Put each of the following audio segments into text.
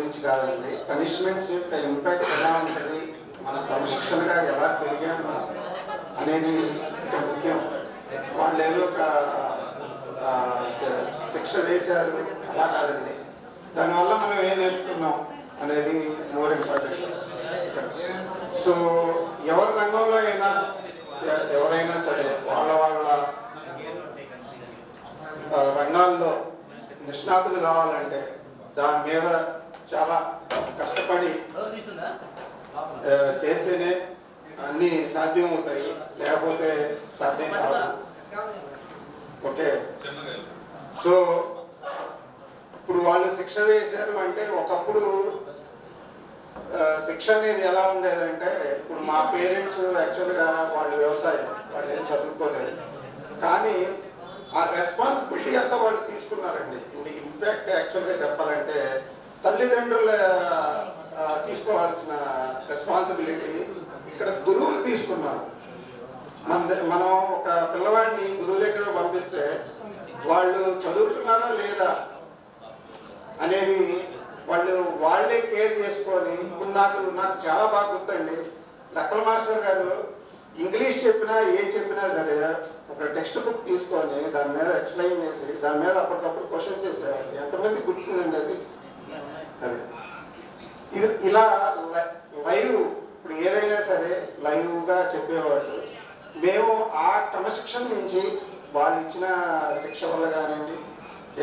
గురించి కాదండి. పనిష్మెంట్స్ యొక్క ఇంపాక్ట్ ఎలా ఉంటుంది, మన క్రమశిక్షణగా ఎలా పెరిగాము అనేది ఇంకా ముఖ్యం. వాళ్ళు ఏదో ఒక శిక్ష వేశారు అలా కాదండి, దానివల్ల మనం ఏం నేర్చుకున్నాం అనేది మోర్ ఇంపార్టెంట్. సో ఎవరి రంగంలో అయినా ఎవరైనా సరే వాళ్ళ రంగాల్లో నిష్ణాతులు కావాలంటే దాని మీద చాలా కష్టపడి చేస్తేనే అన్నీ సాధ్యమవుతాయి, లేకపోతే సాధ్యం కాదు. ఓకే, సో ఇప్పుడు వాళ్ళు శిక్ష వేశారు అంటే, ఒకప్పుడు శిక్ష అనేది ఎలా ఉండేదంటే, ఇప్పుడు మా పేరెంట్స్ యాక్చువల్గా వాళ్ళు వ్యవసాయం, వాళ్ళు ఏం చదువుకోలేదు, కానీ ఆ రెస్పాన్సిబిలిటీ అంతా వాళ్ళు తీసుకున్నారండి. ఇన్ఫాక్ట్ యాక్చువల్గా చెప్పాలంటే తల్లిదండ్రుల తీసుకోవాల్సిన రెస్పాన్సిబిలిటీ ఇక్కడ గురువులు తీసుకున్నారు. మనం ఒక పిల్లవాడిని గురువు దగ్గర పంపిస్తే వాళ్ళు చదువుతున్నారా లేదా అనేది వాళ్ళే కేర్ చేసుకొని, ఇప్పుడు నాకు చాలా బాగా గుర్తండి, లక్కల మాస్టర్ గారు ఇంగ్లీష్ చెప్పినా చెప్పినా సరే ఒక టెక్స్ట్ బుక్ తీసుకొని దాని మీద ఎక్స్ప్లెయిన్ చేసి దాని మీద అప్పటికప్పుడు క్వశ్చన్స్ వేసేవాళ్ళు. ఎంతమంది గుర్తుందండి అది? ఇది ఇలా లైవ్, ఇప్పుడు ఏదైనా సరే లైవ్గా చెప్పేవాళ్ళు. మేము ఆ క్రమశిక్షణ నుంచి వాళ్ళు ఇచ్చిన శిక్ష వల్ల కానివ్వండి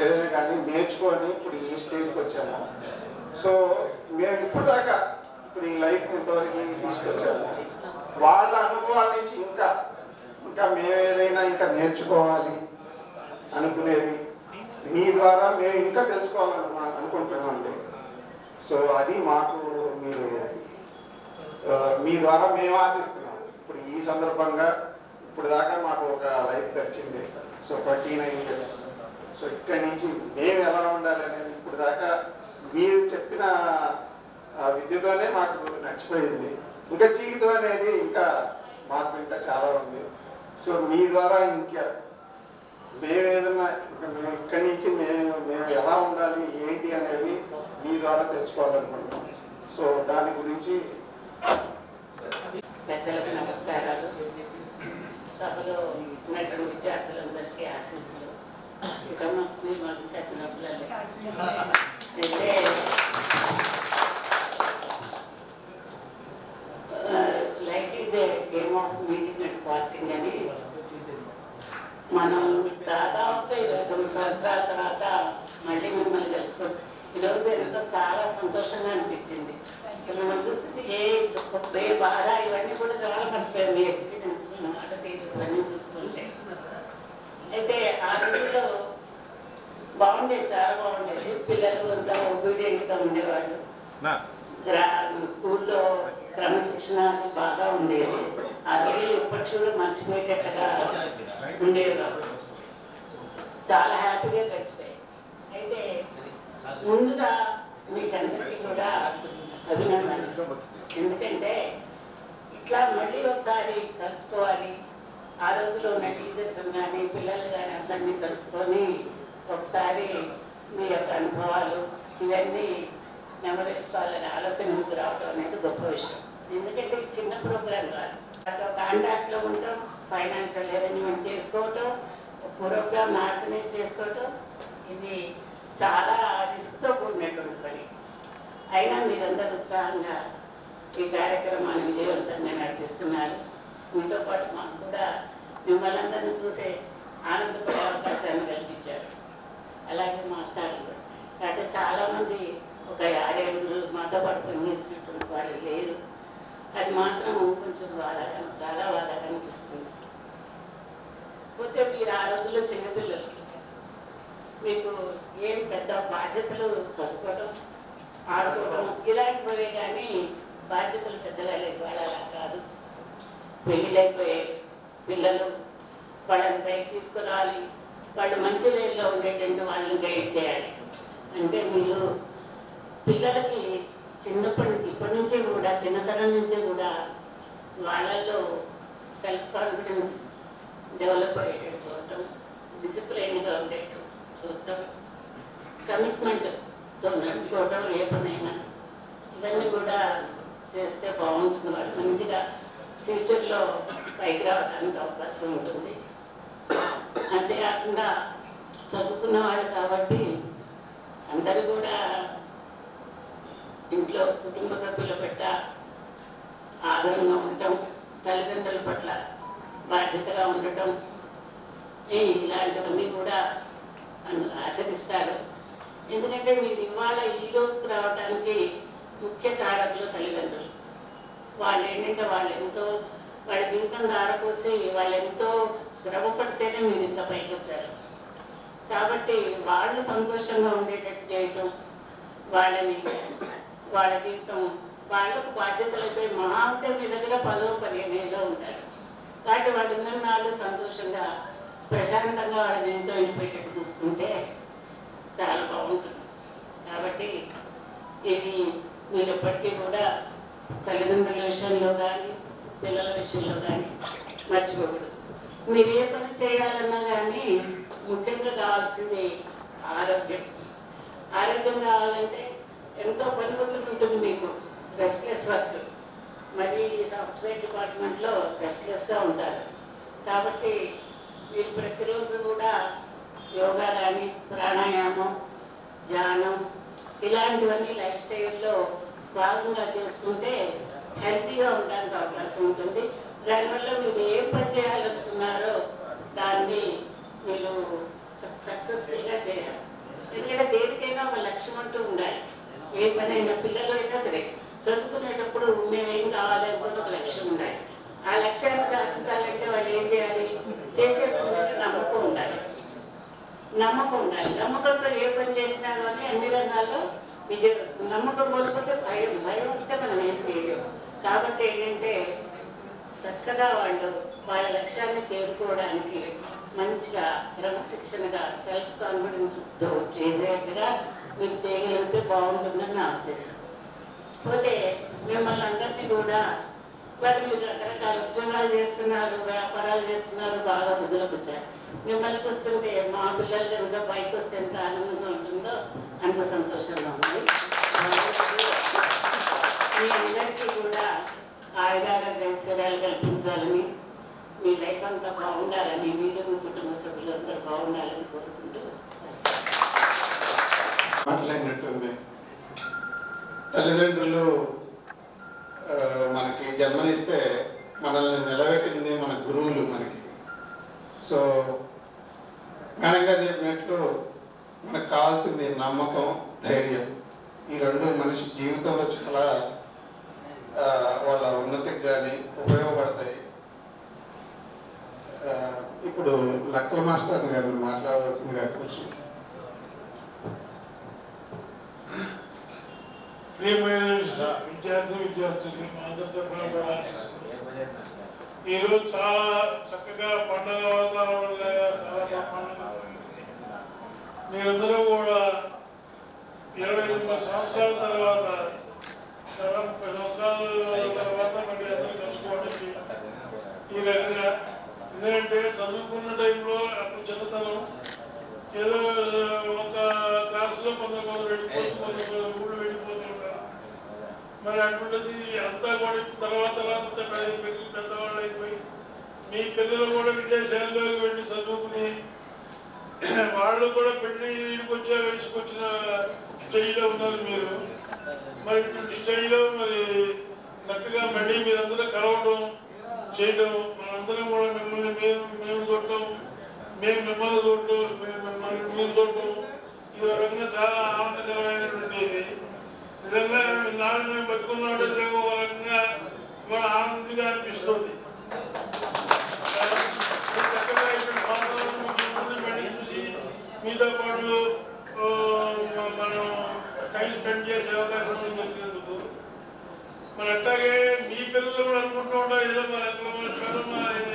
ఏదైనా కానీ నేర్చుకొని ఇప్పుడు ఈ స్టేజ్కి వచ్చాము. సో మేము ఇప్పుడు దాకా ఇప్పుడు ఈ లైఫ్ ఇంతవరకు తీసుకొచ్చాము. వాళ్ళ అనుభవాల నుంచి ఇంకా మేము ఏదైనా ఇంకా నేర్చుకోవాలి అనుకునేది మీ ద్వారా మేము ఇంకా తెలుసుకోవాలని అనుకుంటున్నామండి. సో అది మాకు మీ ద్వారా మేము ఆశిస్తున్నాం. ఇప్పుడు ఈ సందర్భంగా ఇప్పుడు దాకా మాకు ఒక లైఫ్ గడిచింది. So 39 years. సో ఇక్కడి నుంచి మేము ఎలా ఉండాలి అనేది ఇప్పుడు దాకా మీరు చెప్పిన విద్యతోనే మాకు నచ్చిపోయింది. ఇంకా జీవితం అనేది ఇంకా మాకు ఇంకా చాలా ఉంది. సో మీ ద్వారా ఇంకా మేము ఏదన్నా మేము ఇక్కడి నుంచి మేము ఎలా ఉండాలి ఏంటి అనేది మీ ద్వారా తెలుసుకోవాలనుకుంటున్నాం. సో దాని గురించి పెద్దలకు నమస్కారాలు, సభలో ఉన్నటువంటి విద్యార్థులందరికీ ఆశీస్సులు. ఇంకా మాకు ఇంకా చిన్నపిల్లలే అయితే life is a game of meeting and parting అని మనం దాదాపు 29 సంవత్సరాల తర్వాత మళ్ళీ మిమ్మల్ని తెలుసుకుంటాం. ఈరోజు ఎంతో చాలా సంతోషంగా అనిపించింది. మిమ్మల్ని చూస్తుంటే ఏ బాధ ఇవన్నీ కూడా చాలా మర్చిపోయారు. మీ ఎక్స్పీరియన్స్ మాట తీరు ఇవన్నీ చూస్తుంటే అయితే ఆ రోజుల్లో బాగుండేది, చాలా బాగుండేది. పిల్లలు అంతా ఒబీడియంట్గా ఉండేవాళ్ళు. స్కూల్లో క్రమశిక్షణ బాగా ఉండేది. ఆ రోజు ఇప్పటికి కూడా మర్చిపోయేటట్టుగా ఉండేవి కాదు. చాలా హ్యాపీగా గడిచిపోయాయి. అయితే ముందుగా మీకందరికీ కూడా అభినందనలు. ఎందుకంటే ఇట్లా మళ్ళీ ఒకసారి కలుసుకోవాలి. ఆ రోజులో ఉన్న టీచర్స్ కానీ పిల్లలు కానీ అందరినీ కలుసుకొని ఒకసారి మీ యొక్క అనుభవాలు ఇవన్నీ నెమరేసుకోవాలనే ఆలోచన మీకు రావడం అనేది గొప్ప విషయం. ఎందుకంటే ఇది చిన్న ప్రోగ్రామ్ కాదు. కాంటాక్ట్లో ఉంటాం, ఫైనాన్షియల్ అరేంజ్మెంట్ చేసుకోవటం, ప్రోగ్రామ్ ఆర్గనైజ్ చేసుకోవటం, ఇది చాలా రిస్క్తో కూడినటువంటి పని. అయినా మీరందరూ ఉత్సాహంగా ఈ కార్యక్రమాన్ని విజయవంతంగా నడిపిస్తున్నారు. మీతో పాటు మాకు కూడా మిమ్మల్ని అందరినీ చూసే ఆనందపడే అవకాశాన్ని కల్పించారు. అలాగే మాస్టర్లు కూడా. అయితే చాలామంది ఒక 6-7 మాతో పాటు పనిచేసినటువంటి వాళ్ళు లేరు. అది మాత్రం కొంచెం బాధగా, చాలా బాధగా అనిపిస్తుంది. పోతే మీరు ఆ రోజుల్లో చిన్నపిల్లలు, మీకు ఏం పెద్ద బాధ్యతలు చదువుకోవటం, ఆడుకోవటం ఇలాంటివే, కానీ బాధ్యతలు పెద్దగా లేదు. వాళ్ళు అలా కాదు. పెళ్ళిళ్ళైపోయే పిల్లలు వాళ్ళని పైకి తీసుకురావాలి, వాళ్ళు మంచి వేలో ఉండేటట్టు వాళ్ళని గైడ్ చేయాలి. అంటే మీరు పిల్లలకి ఇప్పటి నుంచే కూడా, చిన్నతనం నుంచే కూడా వాళ్ళల్లో సెల్ఫ్ కాన్ఫిడెన్స్ డెవలప్ అయ్యేటట్టు చూడటం, డిసిప్లైన్గా ఉండేట్టు చూడటం, కమిట్మెంట్ నడుచుకోవడం ఏ పనైనా ఇవన్నీ కూడా చేస్తే బాగుంటుంది. వాళ్ళు మంచిగా ఫ్యూచర్లో పైకి రావడానికి అవకాశం ఉంటుంది. అంతేకాకుండా చదువుకున్న వాళ్ళు కాబట్టి అందరూ కూడా ఇంట్లో కుటుంబ సభ్యుల పట్ల ఆదరంగా ఉండటం, తల్లిదండ్రుల పట్ల బాధ్యతగా ఉండటం, ఇలాంటివన్నీ కూడా ఆచరిస్తారు. ఎందుకంటే మీరు ఇవాళ ఈ రోజుకు రావడానికి ముఖ్య కారకులు తల్లిదండ్రులు. వాళ్ళు ఏంటంటే వాళ్ళ జీవితం దారపోసి వాళ్ళు ఎంతో శ్రమ పడితేనే మీరు ఇంత పైకి వచ్చారు. కాబట్టి వాళ్ళు సంతోషంగా ఉండేటట్టు చేయటం, వాళ్ళ జీవితం వాళ్ళకు బాధ్యతలపై మహా ఉంటే మీ దగ్గర 10-15 ఉంటారు. కాబట్టి వాళ్ళు ఉన్ననాళ్ళు సంతోషంగా ప్రశాంతంగా వాళ్ళ జీవితం వెళ్ళిపోయేటట్టు చూసుకుంటే చాలా బాగుంటుంది. కాబట్టి ఇవి మీరు ఎప్పటికీ కూడా తల్లిదండ్రుల విషయంలో కానీ పిల్లల విషయంలో కానీ మర్చిపోకూడదు. మీరు ఏ పని చేయాలన్నా కానీ ముఖ్యంగా కావాల్సింది ఆరోగ్యం. ఆరోగ్యం కావాలంటే ఎంతో పని ఒత్తిడి ఉంటుంది మీకు, రెస్ట్లెస్ వర్క్. మరి సాఫ్ట్వేర్ డిపార్ట్మెంట్లో రెస్ట్లెస్గా ఉంటారు. కాబట్టి మీరు ప్రతిరోజు కూడా యోగా కానీ ప్రాణాయామం, ధ్యానం ఇలాంటివన్నీ లైఫ్ స్టైల్లో భాగంగా చేసుకుంటే హెల్తీగా ఉండడానికి అవకాశం ఉంటుంది. దానివల్ల మీరు ఏం పని చేయాలనుకున్నారో దాన్ని మీరు సక్సెస్ఫుల్గా చేయాలి. ఎందుకంటే దేనికైనా ఒక లక్ష్యం అంటూ ఉండాలి. ఏ పని అయినా పిల్లలు అయినా సరే చదువుకునేటప్పుడు మేమేం కావాలి అనుకుని ఒక లక్ష్యం ఉండాలి. ఆ లక్ష్యాన్ని సాధించాలంటే వాళ్ళు ఏం చేయాలి? చేసే పని నమ్మకం ఉండాలి. నమ్మకంతో ఏ పని చేసినా కానీ అన్ని రంగాల్లో విజయం వస్తుంది. నమ్మకం కోల్పోతే భయం వస్తే మనం ఏం చేయలేము. కాబట్టి ఏంటంటే చక్కగా వాళ్ళ లక్ష్యాన్ని చేరుకోవడానికి మంచిగా క్రమశిక్షణగా సెల్ఫ్ కాన్ఫిడెన్స్తో చేసేట్టుగా మీరు చేయగలిగితే బాగుంటుందని నా ఉద్దేశం. పోతే మిమ్మల్ని అందరినీ కూడా మీరు రకరకాల ఉద్యోగాలు చేస్తున్నారు, వ్యాపారాలు చేస్తున్నారు, బాగా వృద్ధులకు వచ్చారు. మిమ్మల్ని చూస్తుంటే మా పిల్లలు కనుక పైకి వస్తే ఎంత ఆనందంగా ఉంటుందో అంత సంతోషంగా ఉంది. మీ అందరికీ కూడా ఆయురారోగ్యాలు కల్పించాలని, మీ లైఫ్ అంతా బాగుండాలని, మీరు మీ కుటుంబ సభ్యులు అందరూ బాగుండాలని కోరుకుంటూ మాట్లాడినట్టుంది. తల్లిదండ్రులు మనకి జన్మనిస్తే మనల్ని నిలబెట్టింది మన గురువులు మనకి. సో ఘనంగా చెప్పినట్లు మనకు కావాల్సింది నమ్మకం, ధైర్యం. ఈ రెండు మనిషి జీవితంలో చాలా వాళ్ళ ఉన్నతికి కానీ ఉపయోగపడతాయి. ఇప్పుడు లక్కల మాస్టర్ గారు మాట్లాడవలసిందిగా కృషి. ప్రియమైన విద్యార్థులు అందరితో ఈరోజు చాలా చక్కగా పండుగ వాతావరణంగా చాలా మీరందరూ కూడా 29 సంవత్సరాల తర్వాత 30 సంవత్సరాల తర్వాత మళ్ళీ అందరూ కలుసుకోవడానికి ఈ రకంగా. ఎందుకంటే చదువుకున్న టైంలో అప్పుడు చిన్నతనం ఏదో ఒక క్లాసులో కొందరు వెళ్ళిపోతూ కొందరు ఊళ్ళు వెళ్ళిపోతుంటారు. మరి అటువంటిది అంతా కూడా తర్వాత పెద్దవాళ్ళు అయిపోయి మీ పిల్లలు కూడా విదేశాల్లో వెళ్ళి చదువుకుని వాళ్ళు కూడా వయసుకు వచ్చిన స్టేజ్లో ఉన్నారు మీరు. మరి ఇటువంటి స్టేజ్లో మరి చక్కగా మళ్ళీ మీరందరూ కలవడం చేయడం, మనందరం కూడా మిమ్మల్ని మేము చూడటం, మేము మిమ్మల్ని చూడటం, మీరు చూడటం, ఈ రకంగా చాలా ఆనందకరమైనటువంటి నిజంగా నాడు మేము బతుకున్నాడు ఒక రకంగా ఇవాళ ఆనందంగా అనిపిస్తుంది. చక్కగా ఇక్కడ వాతావరణం చూసి మీతో పాటు మనం టైం స్పెండ్ చేసే అవకాశం దొరికినందుకు మరి అట్లాగే మీ పిల్లలు కూడా అనుకుంటూ ఉంటారు ఏదో మన ఎక్కడ master,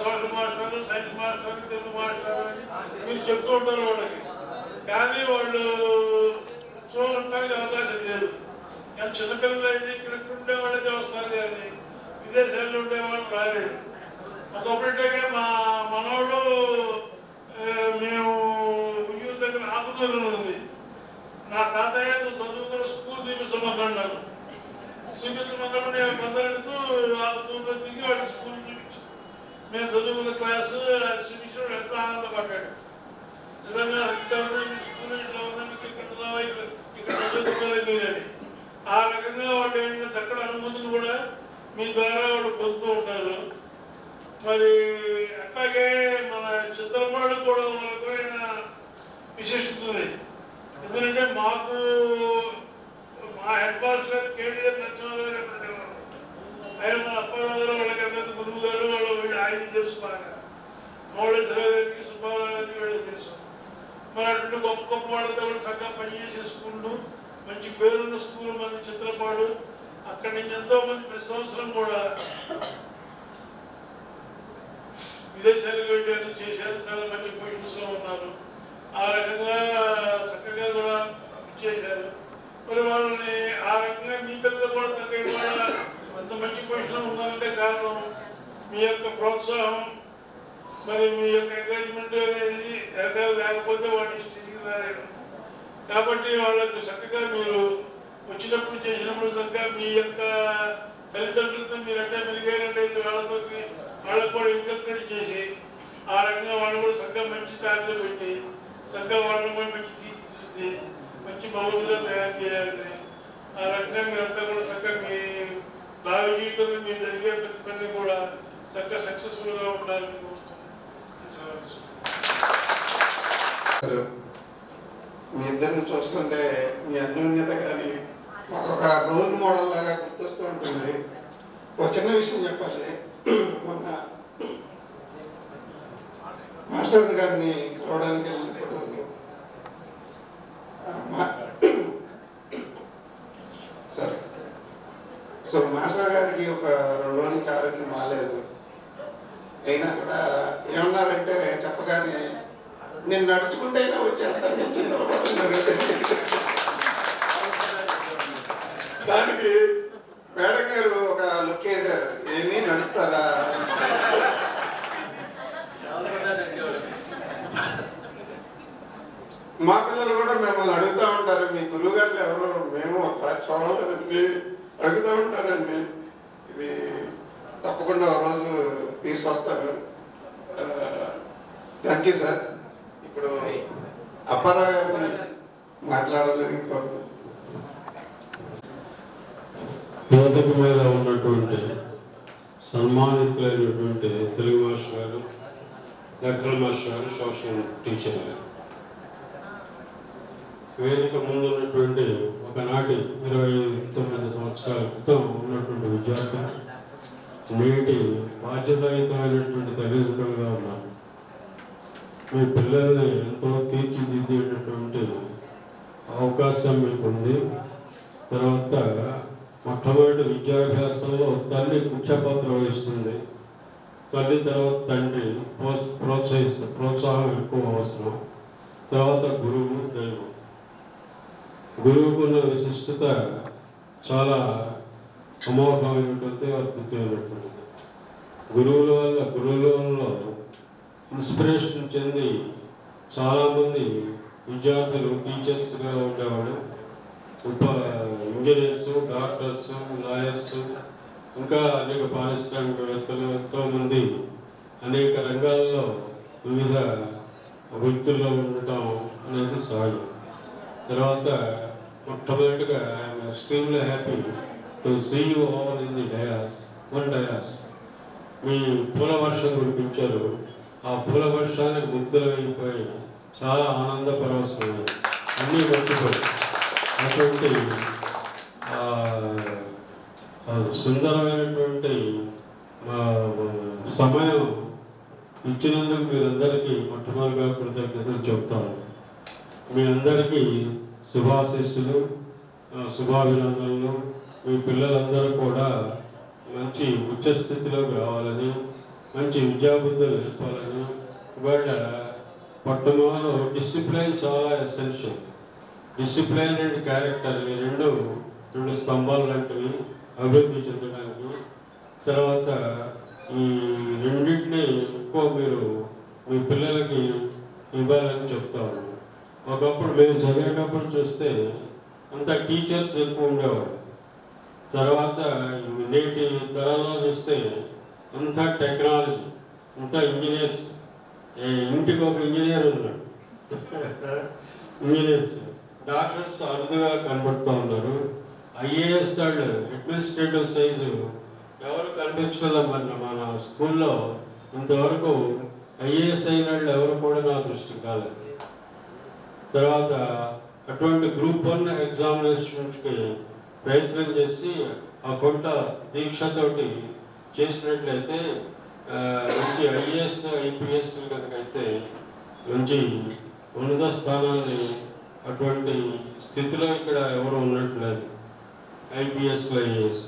social master, science master, Telugu master మీరు చెప్తూ ఉంటారు వాళ్ళకి. కానీ వాళ్ళు చూడటానికి అవకాశం లేదు. కానీ చిన్నపిల్లలు అయితే ఇక్కడ ఉండే వాళ్ళకి వస్తారు కానీ విదేశాల్లో ఉండేవాళ్ళు రాలేదు. ఒకప్పుడే మా మనవాళ్ళు మేము ఉయ్యూరు దగ్గర ఆకుదూరం ఉంది. మా తాతయ్య నువ్వు చదువుకున్న స్కూల్ చూపించమన్నాడు. చూపించమన్నప్పుడు నేను కొందరెడుతూ ఆ స్కూల్లో దిగి వాడి స్కూల్ చూపించాను. మేము చదువుకున్న క్లాసు చూపించిన ఎంతో ఆనందపడ్డాడు. నిజంగా స్కూల్ ఇట్లా ఉందని ఇక్కడ చదువుకోలేదు మీరని. ఆ రకంగా వాళ్ళు ఏమైనా చక్కటి అనుమతులు కూడా మీ ద్వారా వాళ్ళు పొందుతూ ఉంటారు. మరి అట్లాగే మన చిత్రపాడు కూడా ఒక రకమైన విశిష్టత ఉంది. ఎందుకంటే మాకు మా హెడ్ మాస్టర్ కేటీఆర్ నరసింహారావు గారు ఉండేవారు. ఆయన మా అప్పారావు గారు వాళ్ళకి గురువు గారు వీళ్ళు ఆయన తెలుసు బాగా. మౌళేశ్వరరావు గారికి సుబ్బారావు గారికి వీళ్ళు తెలుసు. మరి అటువంటి గొప్ప గొప్ప వాళ్ళతో కూడా చక్కగా పనిచేసే స్కూళ్ళు, మంచి పేరున్న స్కూల్ మంది చిత్రపాడు. అక్కడి నుంచి ఎంతో మంది ప్రతి సంవత్సరం కూడా విదేశాలకు వెళ్ళారు, చేశారు, చాలా మంచి పొజిషన్స్ లో ఉన్నారు. ఆ రకంగా చక్కగా కూడా చేశారు. మరి వాళ్ళని ఆ రకంగా మీ పిల్లలు కూడా చక్కగా అంత మంచి పొజిషన్ లో ఉన్నారంటే కారణం మీ యొక్క ప్రోత్సాహం, మరి మీ యొక్క ఎంకరేజ్మెంట్ అనేది లేకపోతే వాటి స్థితికి రాలేదు. కాబట్టి వాళ్ళకు చక్కగా మీరు వచ్చినప్పుడు చేసినప్పుడు చక్కగా మీ యొక్క తల్లిదండ్రులతో మీరు ఎట్లా మెలిగారంటే వాళ్ళకు కూడా ఎంకరేజ్ చేసి ఆ రకంగా వాళ్ళు కూడా చక్కగా మంచి స్థాయిలో పెట్టి చక్కగా వాళ్ళని కూడా మంచి తీర్చిదిద్ది మంచి బహుశా తయారు చేయాలని ఆ రకంగా మీరంతా కూడా చక్కగా మీ భావి జీవితంలో మీరు జరిగే ప్రతి పని కూడా చక్కగా సక్సెస్ఫుల్గా ఉండాలని కోరుతున్నాను. మీ ఇద్దరిని చూస్తుంటే మీ అన్యోన్యత కానీ మాకు ఒక రోల్ మోడల్ లాగా గుర్తొస్తూ ఉంటుంది. ఒక చిన్న విషయం చెప్పాలి. మొన్న మాస్టర్ గారిని కలవడానికి వెళ్ళినప్పుడు సరే సో మాస్టర్ గారికి ఒక 2 రోజుల నుంచి ఆరోగ్యం బాగాలేదు. అయినా కూడా ఏమన్నారంటే చెప్పగానే నేను నడుచుకుంటే అయినా వచ్చేస్తాను, నేను చిన్నపడుతున్నారు. దానికి మేడం గారు ఒక లుక్ వేశారు, ఏమి నడుస్తారా. మా పిల్లలు కూడా మిమ్మల్ని అడుగుతూ ఉంటారు, మీ గురువు గారు ఎవరు, మేము ఒకసారి చూడాలని అడుగుతూ ఉంటారండి. ఇది తప్పకుండా ఒక రోజు తీసుకొస్తాను. Thank you sir. ఇప్పుడు అప్పారావు గారు మాట్లాడాలని కోరుతున్నాను. వేదిక మీద ఉన్నటువంటి సన్మానితులైనటువంటి తెలుగు మాస్టర్ గారు, లెక్కల మాస్టర్ గారు, సోషల్ టీచర్ గారు, వేదిక ముందు ఉన్నటువంటి ఒకనాటి 29 సంవత్సరాల క్రితం ఉన్నటువంటి విద్యార్థులు నేటి బాధ్యతాయుతమైనటువంటి తల్లిదండ్రులుగా ఉన్నారు. మీ పిల్లల్ని ఎంతో తీర్చిదిద్దేటటువంటి అవకాశం మీకు ఉంది. తర్వాత మొట్టమొదటి విద్యాభ్యాసంలో తల్లి ముఖ్య పాత్ర వహిస్తుంది. తల్లి తర్వాత తండ్రి ప్రోత్సాహం ఎక్కువ అవసరం. తర్వాత గురువు, దైవం. గురువుకున్న విశిష్టత చాలా అమోఘమైనటువంటి, అద్భుతమైనటువంటిది. గురువులలో ఇన్స్పిరేషన్ చెంది చాలామంది విద్యార్థులు టీచర్స్గా ఉండేవాడు. ఇంజనీర్స్, డాక్టర్స్, లాయర్స్, ఇంకా అనేక పారిశ్రామికవేత్తలు, ఎంతోమంది అనేక రంగాల్లో వివిధ వృత్తుల్లో ఉండటం అనేది సహజం. తర్వాత మొట్టమొదటిగా I'm extremely happy to see you all in the dais, one dais. మీ పూల వర్షం కురిపించారు. ఆ పూల వర్షానికి ముగ్ధులైపోయి చాలా ఆనంద పరవశమైంది, అన్నీ మర్చిపోయి. అటువంటి సుందరమైనటువంటి సమయం ఇచ్చినందుకు మీరందరికీ మొట్టమొదటిగా కృతజ్ఞతలు చెప్తాను. మీ అందరికీ శుభాశీస్సులు, శుభాభినందనలు. మీ పిల్లలందరూ కూడా మంచి ఉచ్చస్థితిలో రావాలని, మంచి విద్యాబుద్ధులు నేర్పాలని. ఇవాళ పట్టణంలో డిసిప్లైన్ చాలా ఎసెన్షియల్. డిసిప్లైన్ అండ్ క్యారెక్టర్, ఈ రెండు స్తంభాలు లాంటివి అభివృద్ధి చెందడానికి. తర్వాత ఈ రెండింటిని ఎక్కువ మీరు మీ పిల్లలకి ఇవ్వాలని చెప్తాను. ఒకప్పుడు మేము చదివేటప్పుడు చూస్తే అంతా టీచర్స్ ఎక్కువ ఉండేవారు. తర్వాత నేటి తరంలో చూస్తే అంతా టెక్నాలజీ, అంతా ఇంజనీర్స్. ఇంటికి ఒక ఇంజనీర్ ఉన్నాడు. ఇంజనీర్స్, డాక్టర్స్ అరుదుగా కనబడుతూ ఉన్నారు. ఐఏఎస్ వాళ్ళు అడ్మినిస్ట్రేటివ్ సైజు ఎవరు కనిపించగలం. మన స్కూల్లో ఇంతవరకు ఐఏఎస్ అయిన వాళ్ళు ఎవరు కూడా నా దృష్టికి కాలేదు. తర్వాత అటువంటి గ్రూప్ 1 ఎగ్జామినేషన్స్కి ప్రయత్నం చేసి ఆ కొంత దీక్షతోటి చేసినట్లయితే మంచి ఐఏఎస్ ఐపీఎస్ కనుకైతే మంచి ఉన్నత స్థానాన్ని అటువంటి స్థితిలో ఇక్కడ ఎవరు ఉన్నట్లేదు. ఐపీఎస్ ఐఏఎస్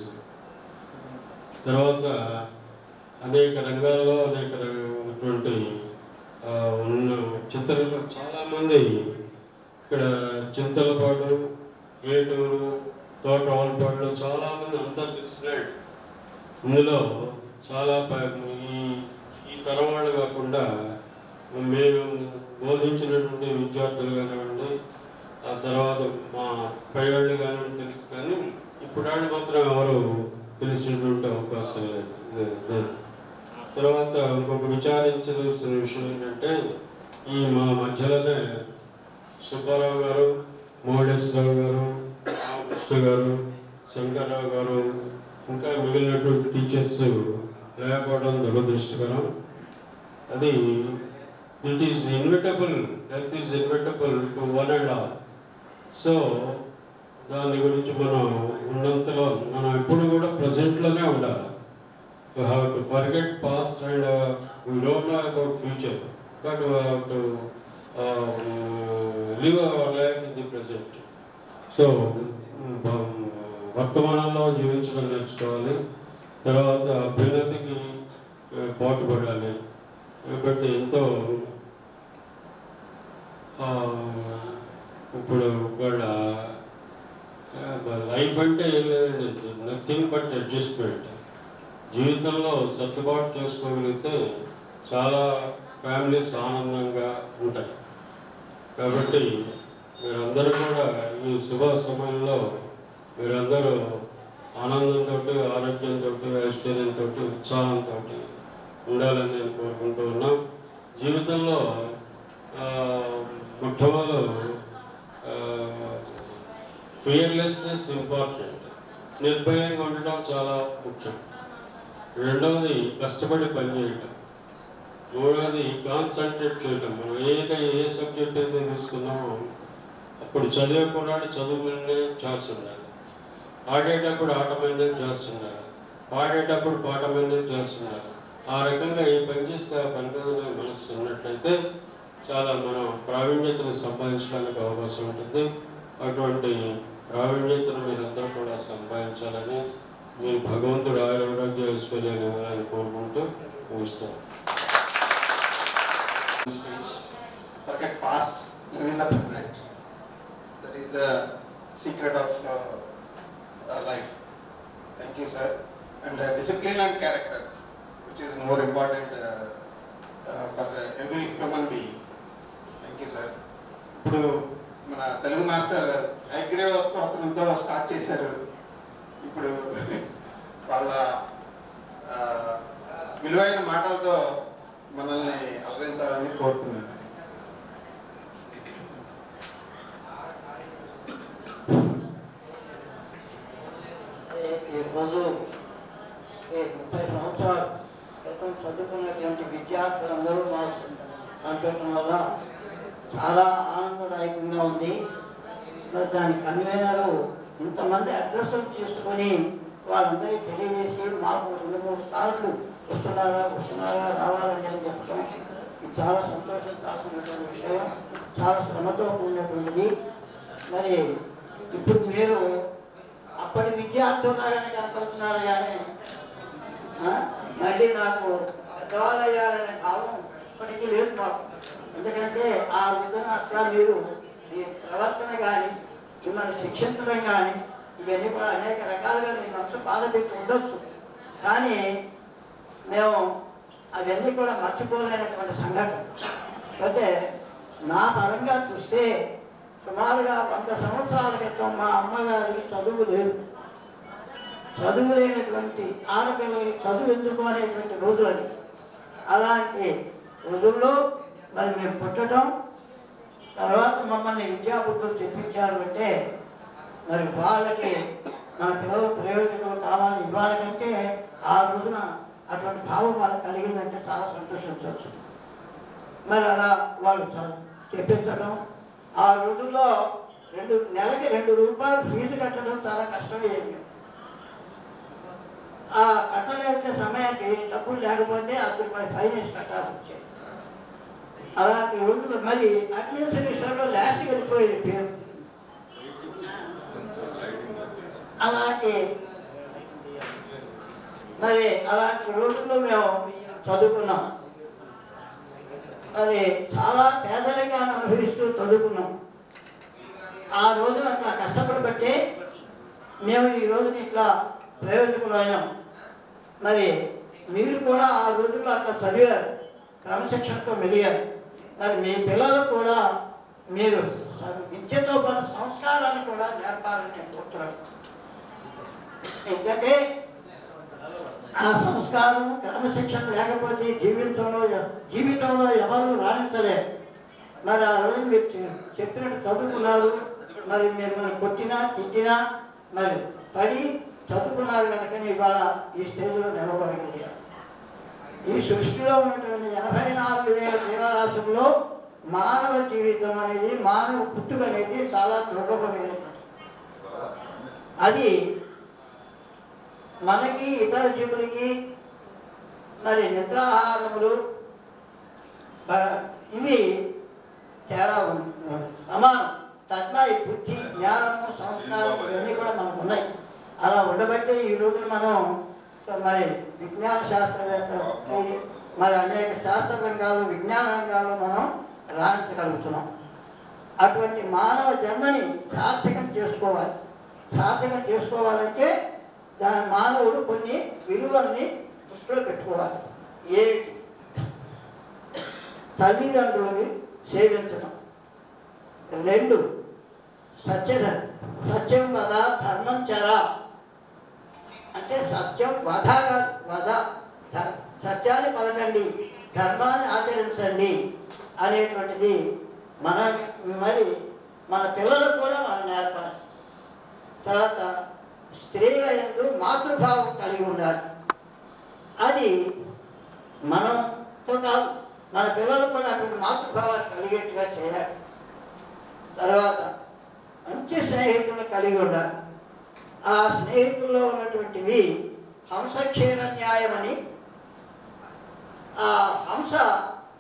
తర్వాత అనేక రంగాల్లో అనేకటువంటి ఉన్న చిత్రంలో చాలామంది ఇక్కడ చింతలపాడు, ఏటూరు, తోటవలపాడులో చాలామంది అంతా తెలిసినాడు. ఇందులో చాలా ఈ తరం వాళ్ళు కాకుండా మేము బోధించినటువంటి విద్యార్థులు కానివ్వండి, ఆ తర్వాత మా పైవాళ్ళు కానివ్వండి తెలుసు. కానీ ఇప్పుడు వాళ్ళు మాత్రం ఎవరు తెలిసినటువంటి అవకాశం లేదు. తర్వాత ఇంకొక విచారించవలసిన విషయం ఏంటంటే, ఈ మా మధ్యలోనే సుబ్బారావు గారు, మోడేశ్వరరావు గారు, రామకృష్ణ గారు, శంకర్రావు గారు, ఇంకా మిగిలినటువంటి టీచర్స్ లేకపోవడం దురదృష్టకరం. అది it is inevitable, death is inevitable to one and all. So దాని గురించి మనం ఉన్నంతలో మనం ఎప్పుడు కూడా ప్రజెంట్లోనే ఉండాలి. We have to forget past and we don't know about future, but we have to live our life in the present. So వర్తమానంలో జీవించడం నేర్చుకోవాలి. తర్వాత అభ్యున్నతికి పాటుపడాలి. కాబట్టి ఎంతో ఇప్పుడు వాళ్ళ లైఫ్ అంటే ఏం లేదండి, నథింగ్ బట్ అడ్జస్ట్మెంట్. జీవితంలో సర్దుబాటు చేసుకోగలిగితే చాలా ఫ్యామిలీస్ ఆనందంగా ఉంటాయి. కాబట్టి మీరందరూ కూడా ఈ శుభ సమయంలో మీరందరూ ఆనందంతో, ఆరోగ్యంతో, ఐశ్వర్యంతో, ఉత్సాహంతో ఉండాలని నేను కోరుకుంటూ ఉన్నాం. జీవితంలో మొట్టమొదలు ఫియర్లెస్నెస్ ఇంపార్టెంట్, నిర్భయంగా ఉండడం చాలా ముఖ్యం. రెండవది కష్టపడి పనిచేయటం. మూడవది కాన్సన్ట్రేట్ చేయటం. మనం ఏ సబ్జెక్ట్ అయితే తీసుకున్నామో అప్పుడు చదివే కొన్నాడు చదువు మీదనే ఛాన్స్ ఉండాలి, ఆడేటప్పుడు ఆట మీదనే ఛాన్స్ ఉండాలి, పాడేటప్పుడు పాట మీదనే ఛాన్స్ ఉండాలి. ఆ రకంగా ఏ పని చేస్తే ఆ పని మీద మనసు ఉన్నట్లయితే చాలా మనం ప్రావీణ్యతను సంపాదించడానికి అవకాశం ఉంటుంది. అటువంటి ప్రావీణ్యతను మీరందరూ కూడా సంపాదించాలని, మీరు భగవంతుడు ఆరోగ్య ఐశ్వర్యాన్ని ఇవ్వాలని కోరుకుంటూ ముగిస్తాను. Forget past, live in the present. That is the secret of life. Thank you, sir. And discipline and character, which is more important for every human being. Thank you, sir. ఇప్పుడు మన తెలుగు మాస్టర్ గారు హైగ్రేవ్ స్తోత్రంతో start చేశారు. ఇప్పుడు వాళ్ళ విలువైన మాటలతో మనల్ని అలరించాలని కోరుతున్నాను. ఈరోజు 30 సంవత్సరాల క్రితం చదువుకున్నటువంటి విద్యార్థులందరూ మాకు కనిపెట్టడం వల్ల చాలా ఆనందదాయకంగా ఉంది. మరి దాని కన్వీనరు ఇంతమంది అడ్రస్లు తీసుకొని వాళ్ళందరికీ తెలియజేసి మాకు 2-3 సార్లు వస్తున్నారా రావాలని అని చెప్పడం ఇది చాలా సంతోషించాల్సినటువంటి విషయం, చాలా శ్రమతో కూడినటువంటిది. మరి ఇప్పుడు మీరు అప్పటి విద్యార్థులాగానే కనపడుతున్నారు, కానీ మళ్ళీ నాకు పెద్దవాళ్ళు అయ్యారనే భావం ఇప్పటికీ లేదు మాకు. ఎందుకంటే ఆ వృద్ధున అట్లా మీరు మీ ప్రవర్తన కానీ మిమ్మల్ని శిక్షించడం కానీ ఇవన్నీ కూడా అనేక రకాలుగా మీ మనసు బాధ పెట్టి ఉండొచ్చు. కానీ మేము అవన్నీ కూడా మర్చిపోలేనటువంటి సంఘటన. అయితే నా పరంగా చూస్తే సుమారుగా 100 సంవత్సరాల క్రితం మా అమ్మగారికి చదువు లేదు. చదువు లేనటువంటి ఆడపిల్లకి చదువు ఎందుకు అనేటువంటి రోజులు అది. అలాంటి రోజుల్లో మరి మేము పుట్టడం, తర్వాత మమ్మల్ని విద్యాబుద్ధులు చెప్పించారు అంటే మరి వాళ్ళకి మన పిల్లల ప్రయోజకులు కావాలి ఇవ్వాలి కంటే ఆ రోజున అటువంటి భావం వాళ్ళకి కలిగిందంటే చాలా సంతోషించవచ్చు. మరి అలా వాళ్ళు చెప్పించడం, ఆ రోజుల్లో నెలకి 2 రూపాయలు ఫీజు కట్టడం చాలా కష్టమయ్యేది. ఆ కట్టలేకపోతే సమయానికి డబ్బులు లేకపోతే ₹10 ఫైన్ వేసి కట్టాల్సి వచ్చేది. అలాంటి రోజులు మరి అడ్మినిస్ట్రేషన్లో లాస్ట్కి వెళ్ళిపోయేది పేరు. అలాంటి రోజుల్లో మేము చదువుకున్నాం. మరి చాలా పేదరికాన్ని అనుభవిస్తూ చదువుకున్నాం. ఆ రోజున అట్లా కష్టపడబట్టే మేము ఈ రోజున ఇట్లా ప్రయోజకులు అయ్యాం. మరి మీరు కూడా ఆ రోజుల్లో అట్లా చదివారు, క్రమశిక్షణతో మెలిగారు. మరి మీ పిల్లలు కూడా మీరు విద్యతో పాటు సంస్కారాన్ని కూడా నేర్పాలని నేను కోరుతున్నాను. ఎందుకంటే ఆ సంస్కారం క్రమశిక్షణ లేకపోతే జీవితంలో ఎవరు రాణించలేరు. మరి ఆ రోజు మీరు చెప్పినట్టు చదువుకున్నారు, మరి మిమ్మల్ని కొట్టినా తిట్టినా మరి పడి చదువుకున్నారు కనుకని ఇవాళ ఈ స్టేజ్లో నిలబడగలిగారు. ఈ సృష్టిలో ఉన్నటువంటి 84,000 జీవరాశుల్లో మానవ జీవితం అనేది, మానవ పుట్టుక అనేది చాలా దుర్లభమైనటువంటి. అది మనకి ఇతర జీవులకి మరి నిద్రాహారములు ఇవి తేడా సమానం. తద్వారా ఈ బుద్ధి, జ్ఞానము, సంస్కారం ఇవన్నీ కూడా మనకు ఉన్నాయి. అలా ఉండబట్టే ఈ రోజున మనం మరి విజ్ఞాన శాస్త్రవేత్తలు మరి అనేక శాస్త్ర రంగాలు, విజ్ఞాన రంగాల్లో మనం రాణించగలుగుతున్నాం. అటువంటి మానవ జన్మని సార్థకం చేసుకోవాలి. సార్థకం చేసుకోవాలంటే దాని మానవుడు కొన్ని విలువల్ని దృష్టిలో పెట్టుకోవాలి. ఏమిటి? తల్లిదండ్రులని సేవించడం. 2 సత్యం వద ధర్మం చర. అంటే సత్యం వధ సత్యాన్ని పలకండి, ధర్మాన్ని ఆచరించండి అనేటువంటిది మన పిల్లలకు కూడా మనం నేర్పాలి. తర్వాత స్త్రీల యందు మాతృభావం కలిగి ఉండాలి. అది మనతో కాదు, మన పిల్లలు కూడా అటువంటి మాతృభావాన్ని కలిగేట్టుగా చేయాలి. తర్వాత మంచి స్నేహితులను కలిగి ఉండాలి. ఆ స్నేహితుల్లో ఉన్నటువంటివి హంసక్షీర న్యాయం అని, ఆ హంస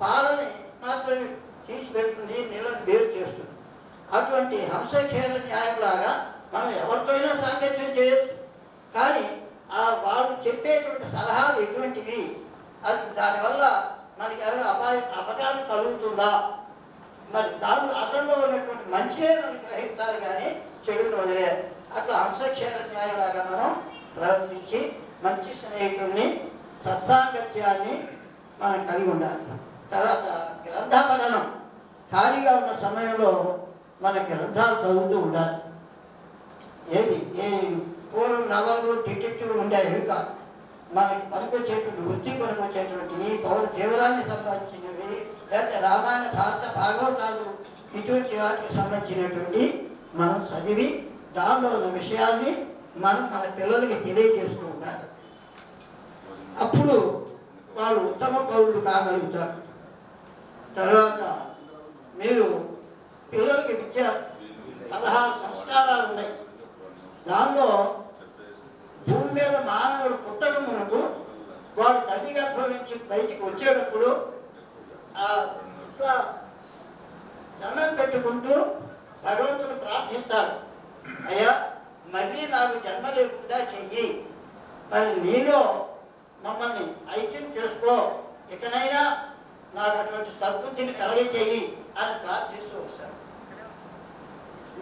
పాలని మాత్రమే తీసి పెడుతుంది, నీళ్ళని వేరు చేస్తుంది. అటువంటి హంసక్షీర న్యాయంలాగా మనం ఎవరితో అయినా సాంగత్యం చేయొచ్చు. కానీ వాళ్ళు చెప్పేటువంటి సలహాలు ఎటువంటివి, దానివల్ల మనకి ఏమైనా అపకారం కలుగుతుందా, మరి అతనిలో ఉన్నటువంటి మంచినే మనం గ్రహించాలి కానీ చెడును వదిలేదు. అట్లా హంసక్షేర న్యాయంలాగా మనం ప్రవర్తించి మంచి స్నేహితుల్ని, సత్సాంగత్యాన్ని మనం కలిగి ఉండాలి. తర్వాత గ్రంథ పఠనం. ఖాళీగా ఉన్న సమయంలో మన గ్రంథాలు చదువుతూ ఉండాలి. ఏ పూర్వం నవలు, డిటెక్టివ్లు ఉండేవి కాదు. మనకి పనికొచ్చేటువంటి వృత్తి కొనుకొచ్చేటువంటి పౌర జీవనాన్ని సంబంధించినవి, లేకపోతే రామాయణ, భారత, భాగవతాలు ఇటువంటి వాటికి సంబంధించినటువంటి మనం చదివి దానిలో ఉన్న విషయాన్ని మన పిల్లలకి తెలియజేస్తూ ఉండాలి. అప్పుడు వాళ్ళు ఉత్తమ పౌరులు కాగలుగుతారు. తర్వాత మీరు పిల్లలకి విద్య 16 సంస్కారాలు ఉన్నాయి. దానిలో భూమి మీద మానవుడు పుట్టడం మనకు వాడు తల్లి గర్భం నుంచి బయటికి వచ్చేటప్పుడు దండం పెట్టుకుంటూ భగవంతుడు ప్రార్థిస్తాడు, అయ్యా మళ్ళీ నాకు జన్మ లేకుండా చెయ్యి, మరి నీలో మమ్మల్ని ఐక్యం చేసుకో, ఇకనైనా నాకు అటువంటి సద్బుద్ధిని కలగచేయి అని ప్రార్థిస్తూ వస్తాడు.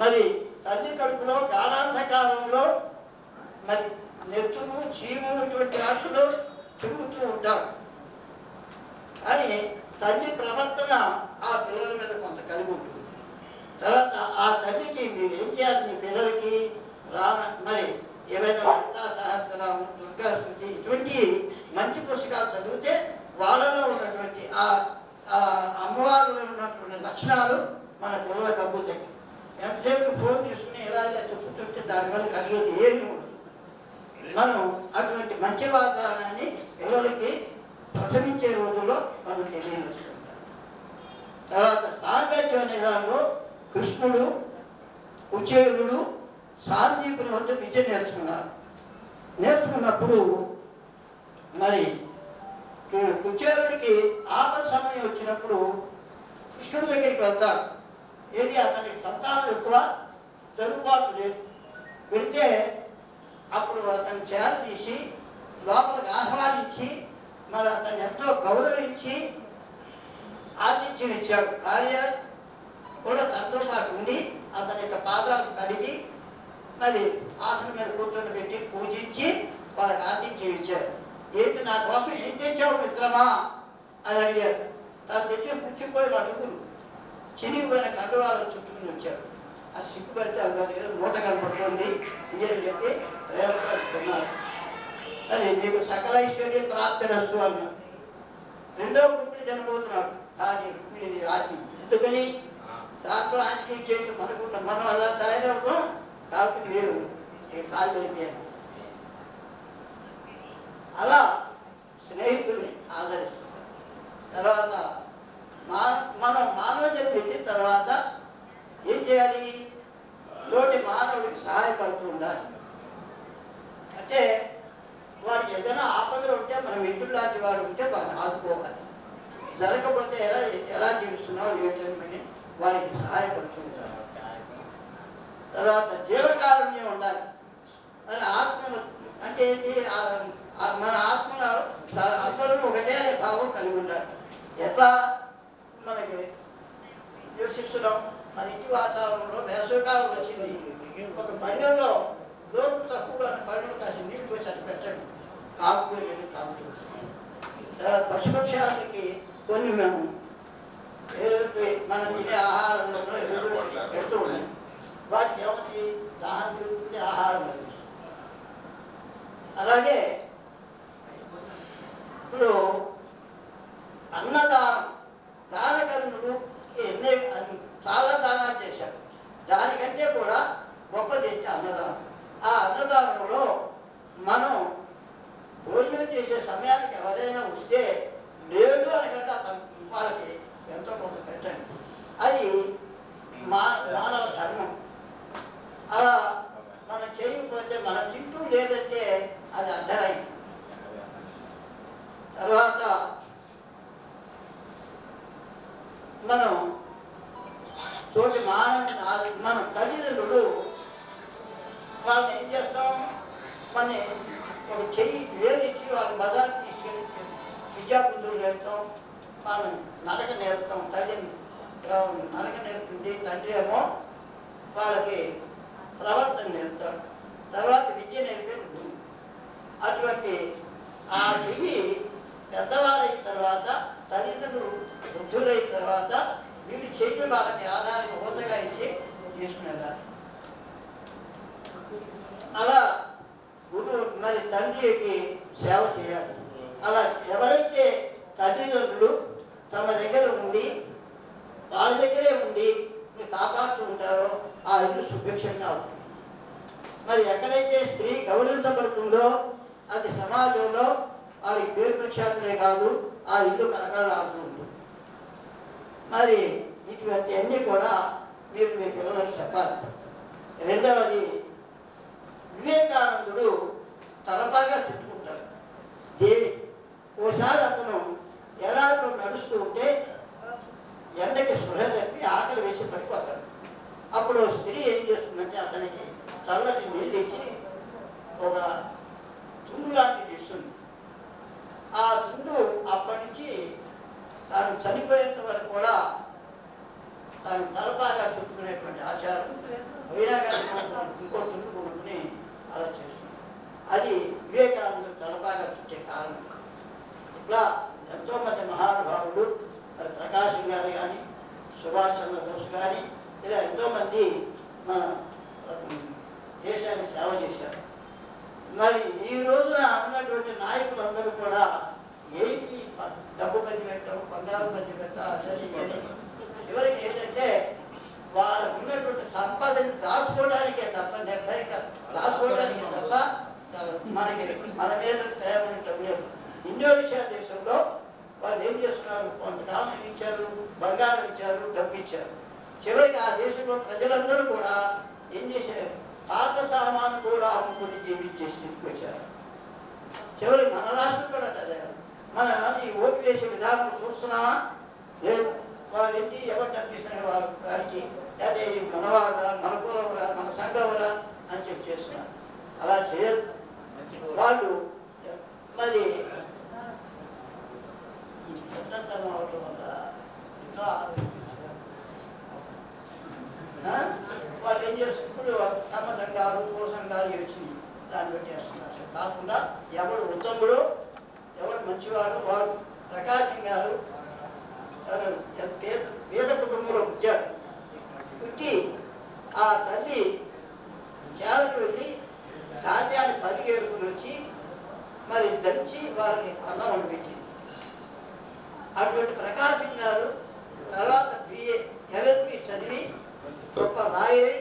మరి తల్లి కడుపులో గాఢాంధకారంలో మరి నెత్తులు, చీము ఇటువంటి వాటిలో తిరుగుతూ ఉంటాడు. కానీ తల్లి ప్రవర్తన ఆ పిల్లల మీద కొంత కలిగి ఉంటుంది. తర్వాత ఆ తల్లికి మీరు ఏం చేయాలి, మీ పిల్లలకి మరి ఏమైనా లలితా సహస్రనామం, దుర్గా స్తుతి ఇటువంటి మంచి పుస్తకాలు చదివితే వాళ్ళలో ఉన్నటువంటి ఆ అమ్మవారిలో ఉన్నటువంటి లక్షణాలు మన పిల్లలకు అబ్బుతాయి. ఎంతసేపు ఫోన్ తీసుకుని ఇలా చెప్పుతుంటే దానివల్ల కలిగేది ఏమీ ఉండదు. మనం అటువంటి మంచి వాతావరణాన్ని పిల్లలకి ప్రసవించే రోజుల్లో మనం తెలియజేస్తుంటాం. తర్వాత సాంగత్యం అనే దానిలో కృష్ణుడు, కుచేలుడు సాందీపుని వద్ద విద్య నేర్చుకున్నారు. నేర్చుకున్నప్పుడు మరి కుచేలుడికి ఆపద సమయం వచ్చినప్పుడు కృష్ణుడి దగ్గరికి వెళ్తాడు. ఏది అతనికి సంతానం ఎక్కువ, జరుగుబాటు లేదు. వెళితే అప్పుడు అతన్ని చేరదీసి లోపలికి ఆహ్వానించి మరి అతన్ని ఎంతో గౌరవించి ఆతిథ్యం ఇచ్చాడు. భార్య కూడా తనతో పాటు ఉండి అతని యొక్క పాదాలు కడిగి మరి ఆసనం మీద కూర్చొని పెట్టి పూజించి వాళ్ళకి ఆతిథ్యం ఇచ్చాడు. ఏంటి నా కోసం ఏం తెచ్చావు మిత్రమా అని అడిగాడు. తను తెచ్చిన పుచ్చిపోయిన అటుకులు, చినిగిపోయిన కండువాళ్ళ చుట్టుకుని వచ్చాడు. ఆ సిగ్గుపడితే అది ఏదో మూట కనపడుతుంది ఇదేని చెప్పి రేవతున్నారు. అది నీకు సకల ఐశ్వర్యం ప్రాప్తి రస్తు అన్నాడు. రెండవ రుక్మిణి చనిపోతున్నాడు. అది రుక్మిణి రాజ్యం ఎందుకని దాంతో ఆయనకి చేసి మనకున్న మనం అలా తయారవడం కాబట్టి వేరు సార్లు అయిపోయాను. అలా స్నేహితుల్ని ఆదరిస్తున్నాం. తర్వాత మనం మానవ జన్మ ఎత్తిన తర్వాత ఏం చేయాలి, తోటి మానవుడికి సహాయపడుతూ ఉండాలి. అంటే వాడికి ఏదైనా ఆపదలు ఉంటే మన మిత్రులు లాంటి వాడు ఉంటే వాడిని ఆదుకోవాలి. జరగకపోతే ఎలా జీవిస్తున్నావు ఏంటని వాడికి సహాయపడుతుంటారు. తర్వాత జీవకారుణ్యం ఉండాలి. మరి ఆత్మ అంటే ఏంటి, మన ఆత్మలో అందరూ ఒకటే అనే భావం కలిగి ఉండాలి. ఎట్లా మనకి నివసిస్తున్నాం, మన ఇంటి వాతావరణంలో వేసవికాలం వచ్చింది, ఒక పన్నెండులో లోతు తక్కువగా పన్నెండు కాసి నీళ్ళు పోసి అటు పెట్టండి, కాపుపోయి కాపు. పశుపక్షాలకి కొన్ని మేము మనం తినే ఆహారంలోనూ పెడుతూ ఉన్నాం. వాటికి ఏమవుతుంది, దాహం పెరుగుతుంది, ఆహారం లభిస్తుంది. అలాగే ఇప్పుడు అన్నదానం, దానకర్ణుడు చాలా దానాలు చేశాడు. దానికంటే కూడా గొప్పది అన్నదానం. ఆ అన్నదానంలో మనం భోజనం చేసే సమయానికి ఎవరైనా వస్తే లేదు అనకుండా వాళ్ళకి ఎంతో కొంత పెట్టండి. అది మానవ ధర్మం. అలా మనం చేయకపోతే మన తింటూ లేదంటే అది అర్థరాయి. తర్వాత మనం తోటి మన తల్లిదండ్రులు వాళ్ళని ఏం చేస్తాం, మన ఒక చెయ్యి వేలిచ్చి వాళ్ళ బజార్కి తీసుకెళ్ళి విద్యాబుద్ధులు నేర్పుతాం, వాళ్ళు నడక నేర్పుతాం. తల్లిని నడక నేర్పుతుంది, తండ్రి ఏమో వాళ్ళకి ప్రవర్తన నేర్పుతాడు. తర్వాత విద్య నేర్పేది గురువు. అటువంటి ఆ చెయ్యి పెద్దవాడైన తర్వాత, తల్లిదండ్రులు వృద్ధులైన తర్వాత వీడు చెయ్యి వాళ్ళకి ఆధారం హోతగా ఇచ్చి తీసుకునేదాన్ని. అలా గురువు మరి తండ్రికి సేవ చేయాలి. అలా ఎవరైతే తల్లిదండ్రులు తమ దగ్గర ఉండి వాళ్ళ దగ్గరే ఉండి కాపాడుతూ ఉంటారో ఆ ఇల్లు సుభిక్షంగా ఉంటుంది. మరి ఎక్కడైతే స్త్రీ గౌరవించబడుతుందో అది సమాజంలో వాళ్ళకి పేరు ప్రఖ్యాతులే కాదు, ఆ ఇల్లు కనకలాడుతూ ఉంటుంది. మరి ఇటువంటి అన్నీ కూడా మీరు మీ పిల్లలకు చెప్పాలి. రెండవది, వివేకానందుడు తలపాగా చుట్టుకుంటాడు. దేవి ఓసారి అతను ఎడారిలో నడుస్తూ ఉంటే ఎండకి స్పృహ తప్పి ఆకలి వేసి పడిపోతాడు. అప్పుడు స్త్రీ ఏం చేస్తుందంటే అతనికి చల్లటి నీళ్ళు ఇచ్చి ఒక తుండు లాంటిది ఇస్తుంది. ఆ తుండు అప్పటి నుంచి తాను చనిపోయేంత వరకు కూడా తాను తలపాగా చుట్టుకునేటువంటి ఆచారం అయినా కానీ ఇంకో తుండు కొనుక్కుని అలా చేస్తుంది. అది వివేకానందుడు తలపాగా చుట్టే కారణం. ఇట్లా ఎంతోమంది మహానుభావులు సుభాష్ చంద్రబోస్ కానీ ఇలా ఎంతోమంది మన దేశానికి సేవ చేశారు. మరి ఈ రోజున ఉన్నటువంటి నాయకులందరూ కూడా ఏంటి డబ్బు పంచి పెట్టడం, బంగారం పంచి పెట్టడం, అదని చివరికి ఏంటంటే వాళ్ళకు ఉన్నటువంటి సంపదని దాచుకోవడానికే తప్ప, నిర్భయంగా దాచుకోవడానికే తప్ప మనకి మన మీద ప్రేమ లేదు. ఇండోనేషియా దేశంలో వాళ్ళు ఏం చేస్తున్నారు, కొంతకాలం ఇచ్చారు, బంగారం ఇచ్చారు, డబ్బు ఇచ్చారు. చివరికి ఆ దేశంలో ప్రజలందరూ కూడా ఏం చేశారు, పాత సామాను కూడా అమ్ముకుని జీవించే స్థితికి వచ్చారు. చివరికి మన రాష్ట్రం కూడా అదే. మన ఈ ఓటు వేసే విధానం చూస్తున్నామా లేదు, వాళ్ళు ఏంటి ఎవరు డబ్బిస్తున్న వారికి అదే మనవాడరా, మన కులవరా, మన సంఘవరా అని చెప్పి చేస్తున్నారు. అలా చేయదు. వాళ్ళు మరి ఈ పెద్దతనం అవటం వల్ల ఎన్నో ఆలోచించారు. వాళ్ళు ఏం చేస్తున్నారు, కర్మ సంఘాలు, కుల సంఘాలు వచ్చినాయి, దాన్ని బట్టి వేస్తున్నారు. కాకుండా ఎవడు ఉత్తముడు, ఎవడు మంచివాడు, వాడు ప్రకాశం గారు పేద కుటుంబంలో పుట్టాడు. పుట్టి ఆ తల్లి చేలకు వెళ్ళి ధాన్యాన్ని పరిగెడుకుని వచ్చి మరి దంచి వాళ్ళకి అన్నం వండిపెట్టింది. అటువంటి ప్రకాశం గారు తర్వాత BA LLB చదివి గొప్ప లాయర్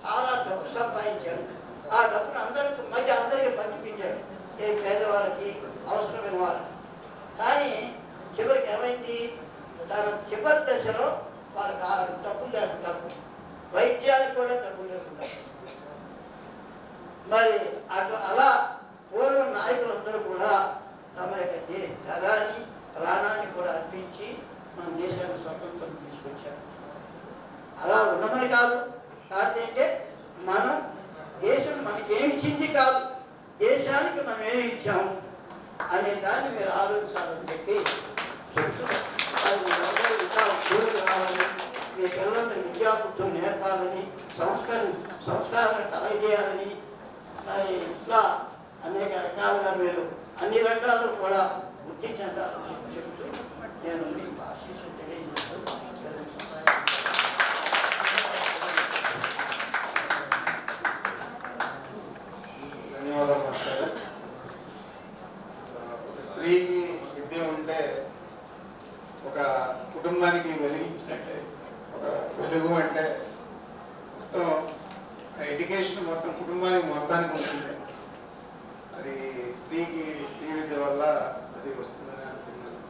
చాలా డబ్బు సంపాదించాడు. ఆ డబ్బును అందరికీ పంచిపించాడు, ఏ పేదవాళ్ళకి, అవసరమైన వాళ్ళకి. కానీ చివరికి ఏమైంది, తన చివరి దశలో వాళ్ళకి ఆ డబ్బులు లేకుండా, వైద్యానికి కూడా డబ్బులు లేకుండా, మరి అలా పూర్వ నాయకులందరూ కూడా తమ యొక్క ధనాన్ని, ప్రాణాన్ని కూడా అర్పించి మన దేశానికి స్వతంత్రం తీసుకొచ్చారు. అలా ఉండమని కాదు, కాదంటే మనం దేశం మనకేమి ఇచ్చింది కాదు, దేశానికి మనం ఏమి ఇచ్చాము అనే దాన్ని మీరు ఆలోచించాలని చెప్పి రావాలని, మీ పిల్లలందరూ విద్యాబుద్ధులు నేర్పాలని, సంస్కారాన్ని కలగజేయాలని, మరి ఇట్లా అనేక రకాలుగా మీరు అన్ని రంగాల్లో కూడా వృద్ధి చెందాలని చెబుతూ నేను మీకు ఆశీస్సులు తెలియజేస్తూ ధన్యవాదాలు మాస్టర్. ఒక స్త్రీకి విద్య ఉంటే ఒక కుటుంబానికి వెలిగించినట్టే. ఒక వెలుగు అంటే మొత్తం ఎడ్యుకేషన్ మొత్తం కుటుంబానికి మొత్తానికి ఉంటుంది. అది స్త్రీ విద్య వల్ల అది వస్తుందని అనుకున్నాను.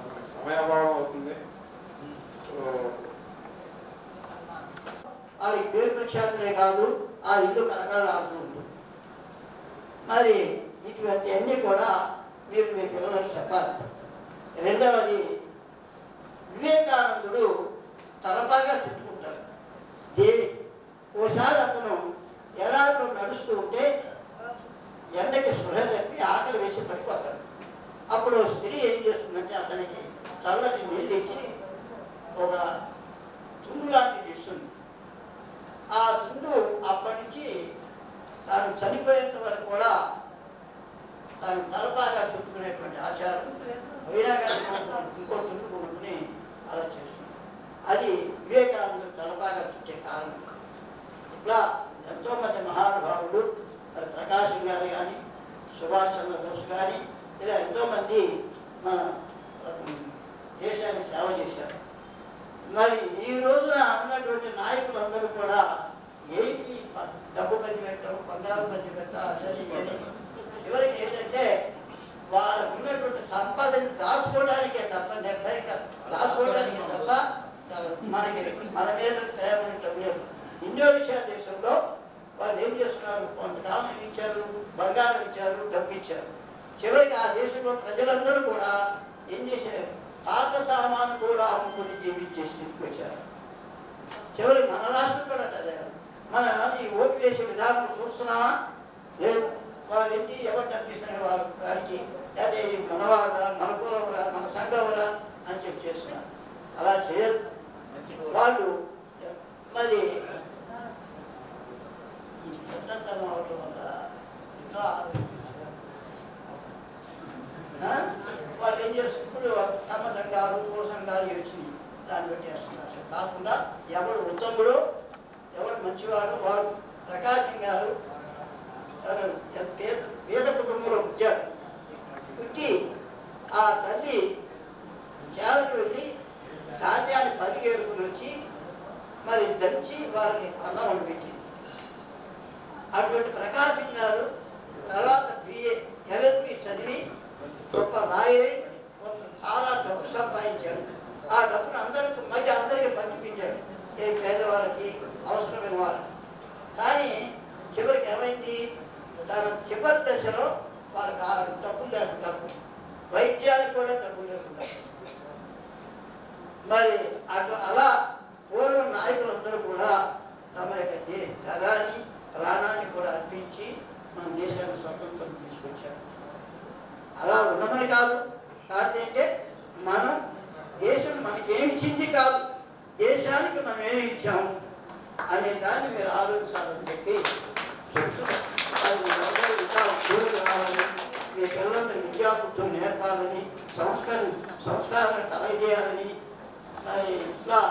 మనకి సమయాభావం అవుతుంది. సో వాళ్ళకి పేరు ప్రఖ్యాతులే కాదు, ఆ ఇల్లు కలకలాడుతూ ఉంటుంది. మరి ఇటువంటి అన్నీ కూడా మీరు మీ పిల్లలకు చెప్పాలి. రెండవది, వివేకానందుడు తలపాగా చుట్టుకుంటాడు. ఓసారి అతను ఎడారిలో నడుస్తూ ఉంటే ఎండకి స్పృహ తప్పి ఆకలి వేసి పడిపోతాడు. అప్పుడు స్త్రీ ఏం చేస్తుందంటే అతనికి చల్లటి నీళ్ళు ఇచ్చి ఒక తుండు లాంటిది ఇస్తుంది. ఆ తుండు అప్పటి నుంచి తాను చనిపోయేంత వరకు కూడా తాను తలపాగా చుట్టుకునేటువంటి ఆచారం అయినా కానీ ఇంకో తుండు కొనుక్కుని అలా చేస్తుంది. అది వివేకానందుడు తలపాగా చుట్టే కారణం. ఇట్లా ఎంతోమంది మహానుభావులు, మరి ప్రకాశం గారు కానీ, సుభాష్ చంద్రబోస్ కానీ, ఇలా ఎంతోమంది మన దేశానికి సేవ చేశారు. మరి ఈ రోజున ఉన్నటువంటి నాయకులందరూ కూడా ఏంటి డబ్బు పంచి పెట్టడం, బంగారం పంచి పెట్టడం, అదని చివరికి ఏంటంటే వాళ్ళకు ఉన్నటువంటి సంపదని దాచుకోవడానికే తప్ప, నిర్భయంగా దాచుకోవడానికే తప్ప మనకి మన మీద ప్రేమ లేదు. ఇండోనేషియా దేశంలో వాళ్ళు ఏం చేస్తున్నారు, కొంతకాలం ఇచ్చారు, బంగారం ఇచ్చారు, డబ్బు ఇచ్చారు. చివరికి ఆ దేశంలో ప్రజలందరూ కూడా ఏం చేశారు, పాత సామాను కూడా అమ్ముకుని జీవించే స్థితికి వచ్చారు. చివరికి మన రాష్ట్రం కూడా అదే. మన ఈ ఓటు వేసే విధానం చూస్తున్నామా లేదు, వాళ్ళు ఏంటి ఎవరు డబ్బిస్తున్న వారికి అదే మనవాడరా, మన కులవరా, మన సంఘవరా అని చెప్పి చేస్తున్నారు. అలా చేయదు. వాళ్ళు మరి ఈ పెద్దతనం అవటం వల్ల ఎన్నో ఆలోచించారు. వాళ్ళు ఏం చేస్తున్నారు, కర్మ సంఘాలు, కుల సంఘాలు వచ్చినాయి, గారు పేద కుటుంబంలో పుట్టాడు. పుట్టి ఆ తల్లి చేలకు వెళ్ళి ధాన్యాన్ని పరిగేరుకుని వచ్చి మరి దంచి వాళ్ళకి అన్నం వండిపెట్టింది. అటువంటి ప్రకాశం గారు తర్వాత BA LLB చదివి గొప్ప లాయర్ చాలా డబ్బు సంపాదించాడు. ఆ డబ్బును అందరికీ పంచిపించాడు, ఏ పేదవాళ్ళకి అవసరమైన వాళ్ళకి. కానీ చివరికి ఏమైంది, తన చివరి దశలో వాళ్ళకి డబ్బులు లేకుండా, వైద్యానికి కూడా డబ్బులు లేకుండా, మరి అలా పూర్వ నాయకులందరూ కూడా తమ యొక్క ధనాన్ని ప్రాణాన్ని కూడా అర్పించి మన దేశానికి స్వతంత్రం తీసుకొచ్చారు. అలా ఉండమని కాదు, కాదంటే మనం దేశం మనకేమి ఇచ్చింది కాదు, దేశానికి మనం ఏమి ఇచ్చాము అనే దాన్ని మీరు ఆలోచించాలని చెప్పి రావాలని, మీ పిల్లలందరూ విద్యాబుద్ధులు నేర్పాలని, సంస్కారం కలగజేయాలని, మరి ఇట్లా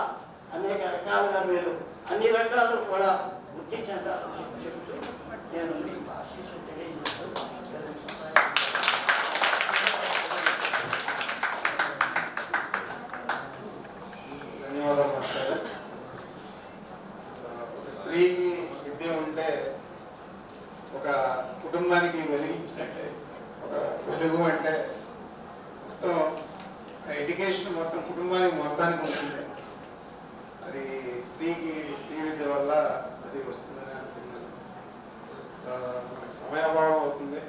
అనేక రకాలుగా మీరు అన్ని రంగాల్లో కూడా వృద్ధి చెందాలని చెప్తూ నేను మీకు ఆశీస్సులు తెలియజేస్తూ ధన్యవాదాలు మాస్టర్. ఒక స్త్రీకి విద్య ఉంటే ఒక కుటుంబానికి వెలిగించినట్టే. ఒక వెలుగు అంటే మొత్తం ఎడ్యుకేషన్ మొత్తం కుటుంబానికి మొత్తానికి ఉంటుంది. అది స్త్రీ విద్య వల్ల అది వస్తుందని అనుకున్నాను. మనకి సమయాభావం అవుతుంది.